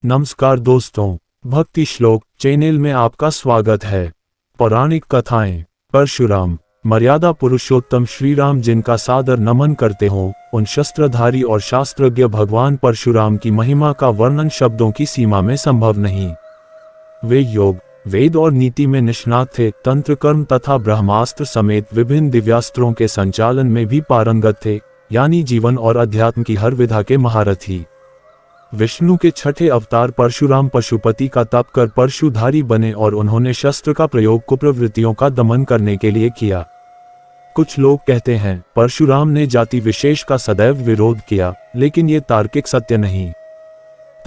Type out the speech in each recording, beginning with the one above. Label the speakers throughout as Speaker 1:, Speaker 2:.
Speaker 1: नमस्कार दोस्तों, भक्ति श्लोक चैनल में आपका स्वागत है। पौराणिक कथाएं। परशुराम। मर्यादा पुरुषोत्तम श्री राम जिनका सादर नमन करते हो, उन शस्त्रधारी और शास्त्रज्ञ भगवान परशुराम की महिमा का वर्णन शब्दों की सीमा में संभव नहीं। वे योग, वेद और नीति में निष्णात थे, तंत्र कर्म तथा ब्रह्मास्त्र समेत विभिन्न दिव्यास्त्रों के संचालन में भी पारंगत थे, यानी जीवन और अध्यात्म की हर विधा के महारथी। विष्णु के छठे अवतार परशुराम पशुपति का तप कर परशुधारी बने और उन्होंने शस्त्र का प्रयोग कुप्रवृत्तियों का दमन करने के लिए किया। कुछ लोग कहते हैं परशुराम ने जाति विशेष का सदैव विरोध किया, लेकिन ये तार्किक सत्य नहीं।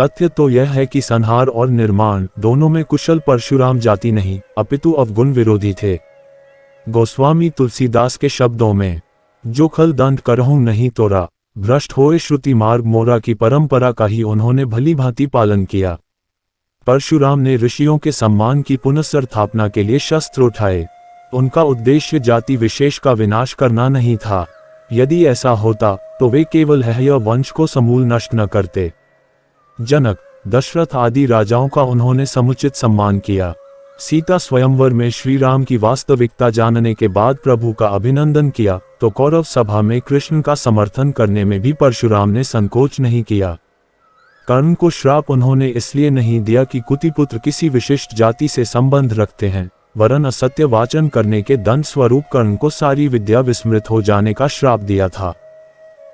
Speaker 1: तथ्य तो यह है कि संहार और निर्माण दोनों में कुशल परशुराम जाति नहीं, अपितु अवगुण विरोधी थे। गोस्वामी तुलसीदास के शब्दों में, जो खल दंड करहूं नहीं तोरा, भ्रष्ट होए श्रुति मार्ग मोरा की परंपरा का ही उन्होंने भली भांति पालन किया। परशुराम ने ऋषियों के सम्मान की पुनर्स्थापना के लिए शस्त्र उठाए। उनका उद्देश्य जाति विशेष का विनाश करना नहीं था। यदि ऐसा होता तो वे केवल हैय वंश को समूल नष्ट न करते। जनक, दशरथ आदि राजाओं का उन्होंने समुचित सम्मान किया। सीता स्वयंवर में श्री राम की वास्तविकता जानने के बाद प्रभु का अभिनंदन किया, तो कौरव सभा में कृष्ण का समर्थन करने में भी परशुराम ने संकोच नहीं किया। कर्ण को श्राप उन्होंने इसलिए नहीं दिया कि कुतिपुत्र किसी विशिष्ट जाति से संबंध रखते हैं, वरन असत्य वाचन करने के दंड स्वरूप कर्ण को सारी विद्या विस्मृत हो जाने का श्राप दिया था।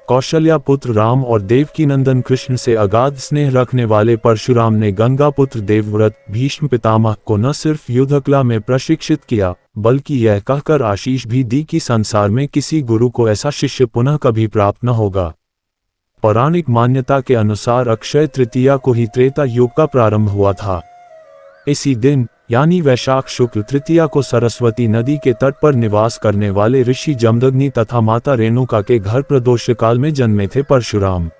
Speaker 1: कौशल्या पुत्र राम और देवकी नंदन कृष्ण से अगाध स्नेह रखने वाले परशुराम ने गंगा पुत्र देवव्रत भीष्म पितामह को न सिर्फ युद्धकला में प्रशिक्षित किया, बल्कि यह कहकर आशीष भी दी कि संसार में किसी गुरु को ऐसा शिष्य पुनः कभी प्राप्त न होगा। पौराणिक मान्यता के अनुसार अक्षय तृतीया को ही त्रेता युग का प्रारंभ हुआ था। इसी दिन यानी वैशाख शुक्ल तृतीया को सरस्वती नदी के तट पर निवास करने वाले ऋषि जमदग्नि तथा माता रेणुका के घर प्रदोष काल में जन्मे थे परशुराम।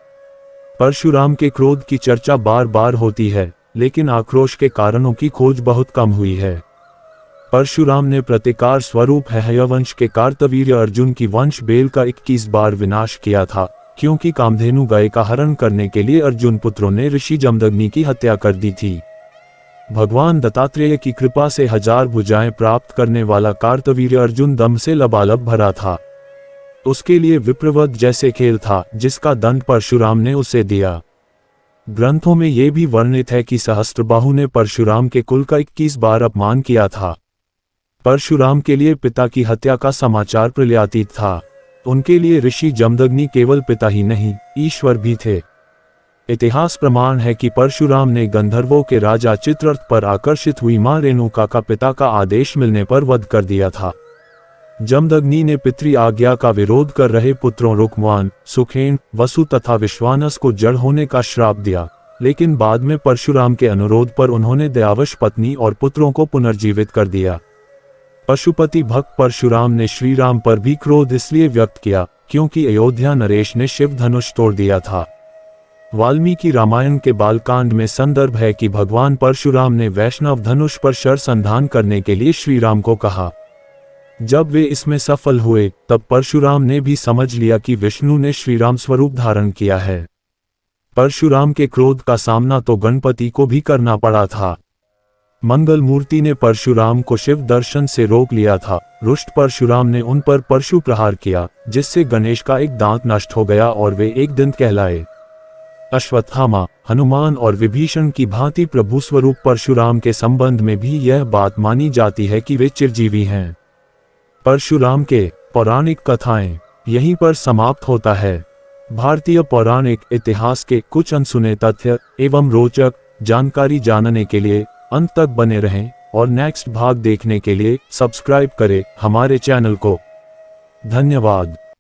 Speaker 1: परशुराम के क्रोध की चर्चा बार बार होती है, लेकिन आक्रोश के कारणों की खोज बहुत कम हुई है। परशुराम ने प्रतिकार स्वरूप हैयवंश के कार्तवीर्य अर्जुन की वंश बेल का 21 बार विनाश किया था, क्योंकि कामधेनु गाय का हरण करने के लिए अर्जुन पुत्रों ने ऋषि जमदग्नि की हत्या कर दी थी। भगवान दत्तात्रेय की कृपा से 1000 भुजाएं प्राप्त करने वाला कार्तवीर्य अर्जुन दम से लबालब भरा था। उसके लिए विप्रवध जैसे खेल था, जिसका दंड परशुराम ने उसे दिया। ग्रंथों में यह भी वर्णित है कि सहस्त्रबाहु ने परशुराम के कुल का 21 बार अपमान किया था। परशुराम के लिए पिता की हत्या का समाचार प्रलयातीत था। उनके लिए ऋषि जमदग्नि केवल पिता ही नहीं, ईश्वर भी थे। इतिहास प्रमाण है कि परशुराम ने गंधर्वों के राजा चित्ररथ पर आकर्षित हुई मां रेणुका का पिता का आदेश मिलने पर वध कर दिया था। जमदग्नि ने पितृ आज्ञा का विरोध कर रहे पुत्रों रुक्मवान, सुखेन, वसु तथा विश्वानस को जड़ होने का श्राप दिया, लेकिन बाद में परशुराम के अनुरोध पर उन्होंने दयावश पत्नी और पुत्रों को पुनर्जीवित कर दिया। पशुपति भक्त परशुराम ने श्री राम पर भी क्रोध इसलिए व्यक्त किया क्योंकि अयोध्या नरेश ने शिव धनुष तोड़ दिया था। वाल्मीकि रामायण के बालकांड में संदर्भ है कि भगवान परशुराम ने वैष्णव धनुष पर शर संधान करने के लिए श्री राम को कहा। जब वे इसमें सफल हुए, तब परशुराम ने भी समझ लिया कि विष्णु ने श्री राम स्वरूप धारण किया है। परशुराम के क्रोध का सामना तो गणपति को भी करना पड़ा था। मंगल मूर्ति ने परशुराम को शिव दर्शन से रोक लिया था। रुष्ट परशुराम ने उन पर परशु प्रहार किया, जिससे गणेश का एक दांत नष्ट हो गया और वे एक दंत कहलाए। अश्वत्थामा, हनुमान और विभीषण की भांति प्रभु स्वरूप परशुराम के संबंध में भी यह बात मानी जाती है कि वे चिरजीवी हैं। परशुराम के पौराणिक कथाएं यहीं पर समाप्त होता है। भारतीय पौराणिक इतिहास के कुछ अनसुने तथ्य एवं रोचक जानकारी जानने के लिए अंत तक बने रहें और नेक्स्ट भाग देखने के लिए सब्सक्राइब करें हमारे चैनल को। धन्यवाद।